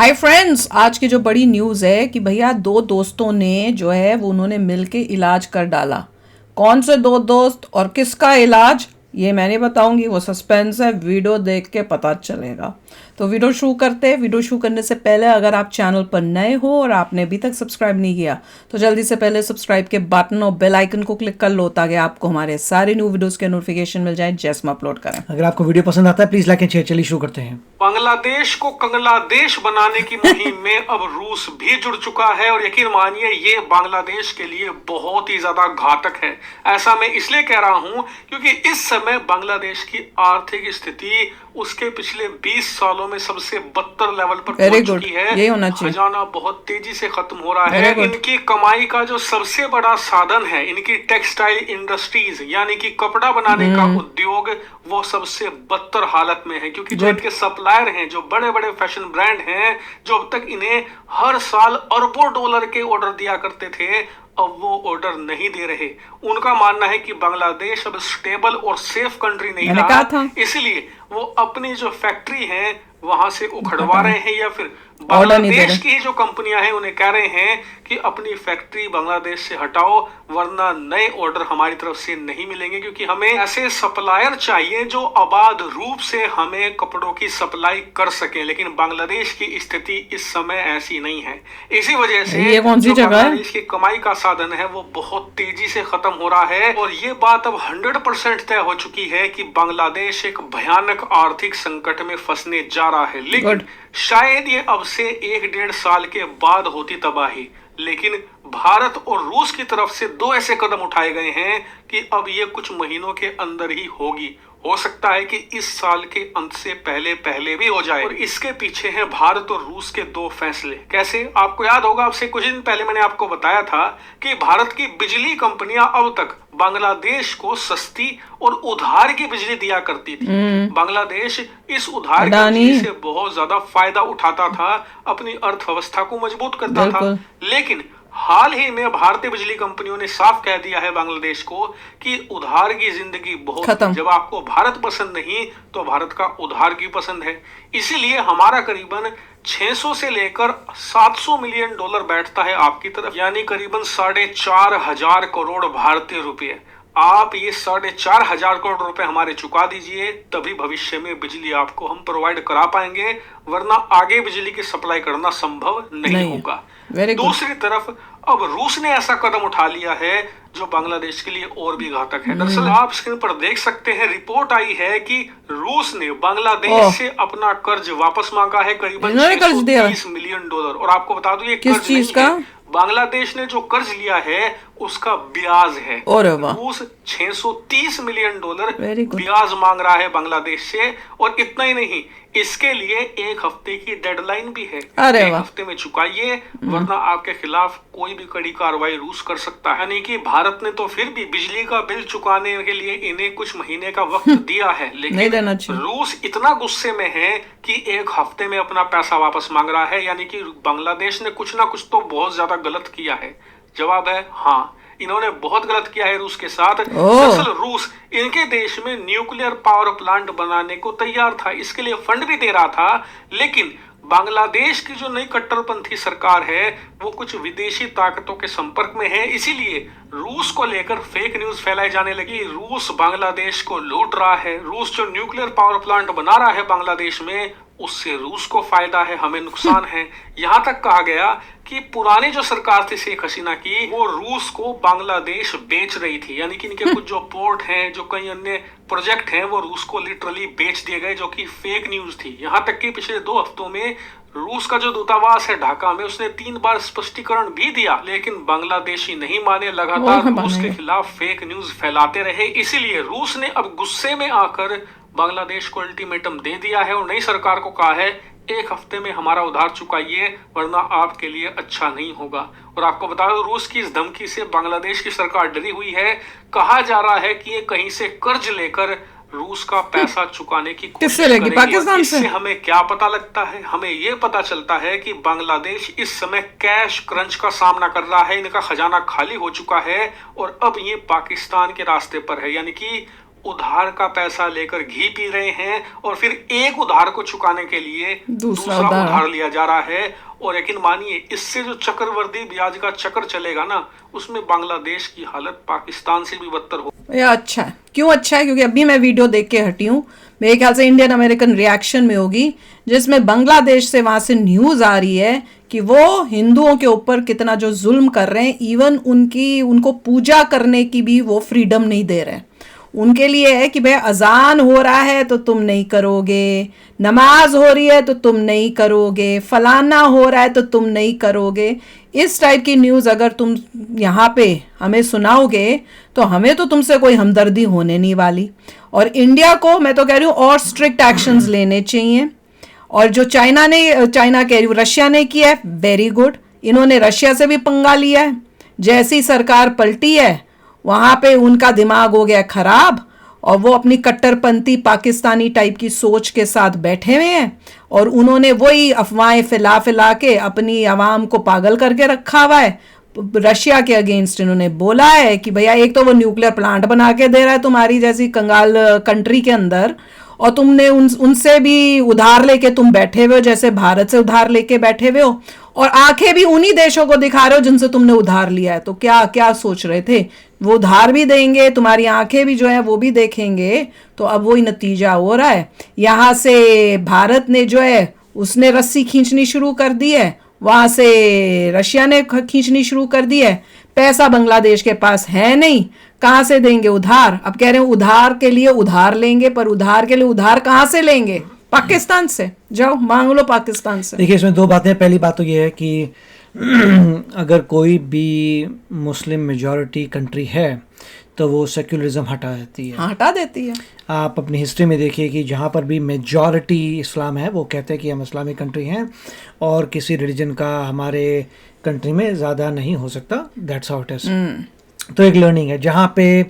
Hi friends, आज की जो बड़ी न्यूज़ है कि भैया दो दोस्तों ने जो है वो उन्होंने मिलके इलाज कर डाला। कौन से दो दोस्त और किसका इलाज ये मैं नहीं बताऊंगी, वो सस्पेंस है। वीडियो देख के पता चलेगा। तो वीडियो शुरू करते हैं। वीडियो शुरू करने से पहले अगर आप चैनल पर नए हो और आपने अभी तक सब्सक्राइब नहीं किया तो जल्दी से पहले सब्सक्राइब के बटन और बेल आइकन को क्लिक कर लो ताकि आपको हमारे सारे न्यू वीडियोस के नोटिफिकेशन मिल जाए जैसे हम अपलोड करें। अगर आपको वीडियो पसंद आता है प्लीज लाइक एंड शेयर। चलिए शुरू करते हैं। बांग्लादेश को कंगलादेश बनाने की मुहिम में अब रूस भी जुड़ चुका है और यकीन मानिए ये बांग्लादेश के लिए बहुत ही ज्यादा घातक है। ऐसा मैं इसलिए कह रहा हूं क्योंकि इस समय बांग्लादेश की आर्थिक स्थिति उसके पिछले 20 सालों में सबसे बदतर लेवल पर पहुंच चुकी है। यही होना चाहिए। खजाना बहुत तेजी से खत्म हो रहा है। इनकी कमाई का जो सबसे बड़ा साधन है, इनकी टेक्सटाइल इंडस्ट्रीज यानी कि कपड़ा बनाने का उद्योग, वो सबसे बदतर हालत में है क्योंकि जो इनके सप्लायर हैं, जो बड़े बड़े फैशन ब्रांड हैं, जो अब तक इन्हें हर साल अरबों डॉलर के ऑर्डर दिया करते थे, अब वो ऑर्डर नहीं दे रहे। उनका मानना है कि बांग्लादेश अब स्टेबल और सेफ कंट्री नहीं रहा, इसलिए वो अपनी जो फैक्ट्री है वहां से उखड़वा रहे हैं या फिर बांग्लादेश की जो कंपनियां हैं उन्हें कह रहे हैं कि अपनी फैक्ट्री बांग्लादेश से हटाओ वरना नए ऑर्डर हमारी तरफ से नहीं मिलेंगे, क्योंकि हमें ऐसे सप्लायर चाहिए जो आबाद रूप से हमें कपड़ों की सप्लाई कर सके। लेकिन बांग्लादेश की स्थिति इस समय ऐसी नहीं है। इसी वजह से ये कौन सी जगह है? बांग्लादेश की कमाई का साधन है वो बहुत तेजी से खत्म हो रहा है और ये बात अब 100% तय हो चुकी है कि बांग्लादेश एक भयानक आर्थिक संकट में फंसने जा रहा है। लेकिन शायद ये अब से 1-1.5 साल के बाद होती तबाही, लेकिन भारत और रूस की तरफ से दो ऐसे कदम उठाए गए हैं कि अब ये कुछ महीनों के अंदर ही होगी। हो सकता है कि इस साल के अंत से पहले भी हो जाए। और इसके पीछे हैं भारत और रूस के दो फैसले। कैसे? आपको याद होगा, आपसे कुछ दिन पहले मैंने आपको बताया था कि भारत की बिजली कंपनियां अब तक बांग्लादेश को सस्ती और उधार की बिजली दिया करती थी। बांग्लादेश इस उधार की बिजली से बहुत ज्यादा फायदा उठाता था, अपनी अर्थव्यवस्था को मजबूत करता था। लेकिन हाल ही में भारतीय बिजली कंपनियों ने साफ कह दिया है बांग्लादेश को कि उधार की जिंदगी बहुत खत्म। जब आपको भारत पसंद नहीं तो भारत का उधार की पसंद है। इसीलिए हमारा करीबन 600 से लेकर 700 मिलियन डॉलर बैठता है आपकी तरफ, यानी करीबन 4,500 करोड़ भारतीय रुपए। आप ये 4,500 करोड़ रुपए हमारे चुका दीजिए, तभी भविष्य में बिजली आपको हम प्रोवाइड करा पाएंगे, वरना आगे बिजली की सप्लाई करना संभव नहीं होगा। दूसरी तरफ अब रूस ने ऐसा कदम उठा लिया है जो बांग्लादेश के लिए और भी घातक है। दरअसल आप स्क्रीन पर देख सकते हैं, रिपोर्ट आई है कि रूस ने बांग्लादेश से अपना कर्ज वापस मांगा है, करीबन 630 मिलियन डॉलर। और आपको बता दूं ये किस चीज का? बांग्लादेश ने जो कर्ज लिया है उसका ब्याज है। रूस 630 मिलियन डॉलर ब्याज मांग रहा है बांग्लादेश से। और इतना ही नहीं, इसके लिए 1 हफ्ते की डेडलाइन भी है। 1 हफ्ते में चुकाइए वरना आपके खिलाफ कोई भी कड़ी कार्रवाई रूस कर सकता है। यानी कि भारत ने तो फिर भी बिजली का बिल चुकाने के लिए इन्हें कुछ महीने का वक्त दिया है, लेकिन रूस इतना गुस्से में है कि 1 हफ्ते में अपना पैसा वापस मांग रहा है। यानी कि बांग्लादेश ने कुछ ना कुछ तो बहुत ज्यादा गलत किया है। जवाब है हाँ, इन्होंने बहुत गलत किया है रूस के साथ। दरअसल रूस इनके देश में न्यूक्लियर पावर प्लांट बनाने को तैयार था, इसके लिए फंड भी दे रहा था, लेकिन बांग्लादेश की जो नई कट्टरपंथी सरकार है वो कुछ विदेशी ताकतों के संपर्क में है। इसीलिए रूस को लेकर फेक न्यूज फैलाई जाने लगी। रूस बांग्लादेश को लूट रहा है, रूस जो न्यूक्लियर पावर प्लांट बना रहा है बांग्लादेश में उससे रूस को फायदा है, हमें नुकसान है। यहां तक कहा गया कि पुरानी जो सरकार थी शेख हसीना की, वो रूस को बांग्लादेश बेच रही थी। यानी कि इनके कुछ जो पोर्ट हैं, जो कई अन्य प्रोजेक्ट हैं, वो रूस को लिटरली बेच दिए गए, जो कि फेक न्यूज थी। यहां तक कि पिछले 2 हफ्तों में रूस का जो दूतावास है ढाका में, उसने 3 बार स्पष्टीकरण भी दिया, लेकिन बांग्लादेशी नहीं माने, लगातार रूस के खिलाफ फेक न्यूज फैलाते रहे। इसीलिए रूस ने अब गुस्से में आकर बांग्लादेश को अल्टीमेटम दे दिया है और नई सरकार को कहा है 1 हफ्ते में हमारा उधार चुकाइए वरना आपके लिए अच्छा नहीं होगा। और आपको बता दो, रूस की इस धमकी से बांग्लादेश की सरकार डरी हुई है। कहा जा रहा है कि ये कहीं से कर्ज लेकर रूस का पैसा चुकाने की कोशिश करेगी। पाकिस्तान से हमें क्या पता लगता है? हमें ये पता चलता है कि बांग्लादेश इस समय कैश क्रंच का सामना कर रहा है, इनका खजाना खाली हो चुका है और अब ये पाकिस्तान के रास्ते पर है। यानी कि उधार का पैसा लेकर घी पी रहे हैं और फिर एक उधार को चुकाने के लिए दूसरा उधार लिया जा रहा है। और यकीन मानिए, इससे जो चक्रवृद्धि ब्याज का चक्कर चलेगा ना, उसमें बांग्लादेश की हालत पाकिस्तान से भी बदतर हो। ये अच्छा है। क्यों अच्छा है? क्योंकि अभी मैं वीडियो देख के हटी हूँ, मेरे ख्याल से इंडियन अमेरिकन रिएक्शन में होगी, जिसमें बांग्लादेश से वहां से न्यूज आ रही है कि वो हिंदुओं के ऊपर कितना जो जुल्म कर रहे हैं, इवन उनको पूजा करने की भी वो फ्रीडम नहीं दे रहे हैं। उनके लिए है कि भाई अजान हो रहा है तो तुम नहीं करोगे, नमाज हो रही है तो तुम नहीं करोगे, फलाना हो रहा है तो तुम नहीं करोगे। इस टाइप की न्यूज़ अगर तुम यहाँ पे हमें सुनाओगे तो हमें तो तुमसे कोई हमदर्दी होने नहीं वाली। और इंडिया को मैं तो कह रही हूँ और स्ट्रिक्ट एक्शंस लेने चाहिए। और जो चाइना कह रही हूँ रशिया ने किया है, वेरी गुड। इन्होंने रशिया से भी पंगा लिया है। जैसी सरकार पलटी है वहां पे उनका दिमाग हो गया खराब और वो अपनी कट्टरपंथी पाकिस्तानी टाइप की सोच के साथ बैठे हुए हैं और उन्होंने वही अफवाहें फैला के अपनी आवाम को पागल करके रखा हुआ है। रशिया के अगेंस्ट इन्होंने बोला है कि भैया एक तो वो न्यूक्लियर प्लांट बना के दे रहा है तुम्हारी जैसी कंगाल कंट्री के अंदर, और तुमने उनसे भी उधार लेके तुम बैठे हुए हो, जैसे भारत से उधार लेके बैठे हुए हो, और आंखें भी उन्हीं देशों को दिखा रहे हो जिनसे तुमने उधार लिया है। तो क्या क्या सोच रहे थे? वो उधार भी देंगे, तुम्हारी आंखें भी जो है वो भी देखेंगे। तो अब वही नतीजा हो रहा है। यहाँ से भारत ने जो है उसने रस्सी खींचनी शुरू कर दी है, वहां से रशिया ने खींचनी शुरू कर दी है। पैसा बांग्लादेश के पास है नहीं, कहां से देंगे उधार? अब कह रहे हैं उधार के लिए उधार लेंगे, पर उधार के लिए उधार कहां से लेंगे? पाकिस्तान से। जाओ मांग लो पाकिस्तान से। देखिए, इसमें दो बातें। पहली बात तो ये है कि अगर कोई भी मुस्लिम मेजॉरिटी कंट्री है तो वो सेक्युलरिज्म हटा देती है। हटा देती है। आप अपनी हिस्ट्री में देखिए कि जहाँ पर भी मेजॉरिटी इस्लाम है वो कहते हैं कि हम इस्लामिक कंट्री हैं और किसी रिलीजन का हमारे कंट्री में ज़्यादा नहीं हो सकता। That's how it is. तो एक लर्निंग है। जहाँ पे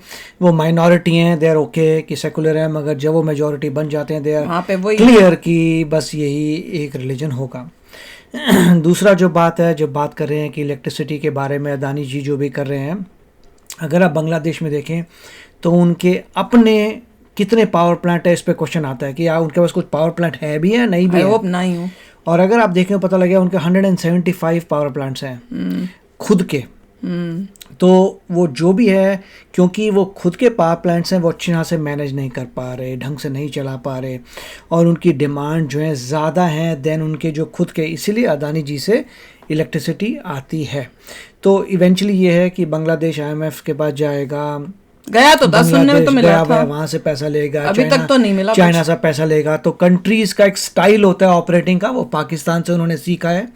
वो माइनॉरिटी हैं दे आर ओके कि सेकुलर है, मगर जब वो मेजॉरिटी बन जाते हैं दे आर क्लियर कि बस यही एक रिलीजन होगा। दूसरा जो बात कर रहे हैं कि इलेक्ट्रिसिटी के बारे में अदानी जी जो भी कर रहे हैं, अगर आप बांग्लादेश में देखें तो उनके अपने कितने पावर प्लांट है, इस पे क्वेश्चन आता है कि यार उनके पास कुछ पावर प्लांट है भी है, नहीं भी है। नहीं हो। और अगर आप देखें पता लगेगा उनके 175 पावर प्लांट्स हैं खुद के। तो वो जो भी है, क्योंकि वो खुद के पावर प्लांट्स हैं, वो अच्छी तरह से मैनेज नहीं कर पा रहे, ढंग से नहीं चला पा रहे, और उनकी डिमांड जो है ज़्यादा है देन उनके जो खुद के, इसीलिए अदानी जी से इलेक्ट्रिसिटी आती है। तो इवेंचुअली ये है कि बांग्लादेश IMF के पास जाएगा, गया तो 10 सुनने में तो मिला था, वहां से पैसा लेगा, अभी तक तो नहीं मिला। चाइना से पैसा लेगा। तो कंट्रीज का एक स्टाइल होता है ऑपरेटिंग का, वो पाकिस्तान से उन्होंने सीखा है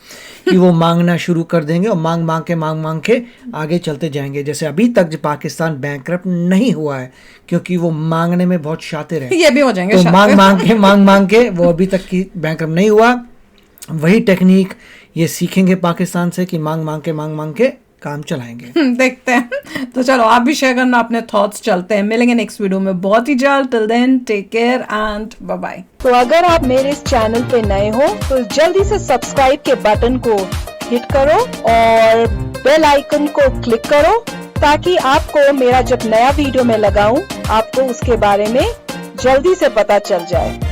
कि वो मांगना शुरू कर देंगे और मांग के आगे चलते जाएंगे। जैसे अभी तक जो पाकिस्तान बैंकरप्ट नहीं हुआ है क्योंकि वो मांगने में बहुत शातिर है। ये भी हो जाएंगे तो मांग के वो अभी तक की बैंकरप्ट नहीं हुआ। वही टेक्निक ये सीखेंगे पाकिस्तान से कि मांग के काम चलाएंगे। देखते हैं। तो चलो आप भी शेयर करना अपने थॉट्स। चलते हैं, मिलेंगे नेक्स्ट वीडियो में बहुत ही जल्द। Till then take care and bye bye. तो अगर आप मेरे इस चैनल पे नए हो तो जल्दी से सब्सक्राइब के बटन को हिट करो और बेल आइकन को क्लिक करो ताकि आपको मेरा जब नया वीडियो मैं लगाऊं आपको उसके बारे में जल्दी से पता चल जाए।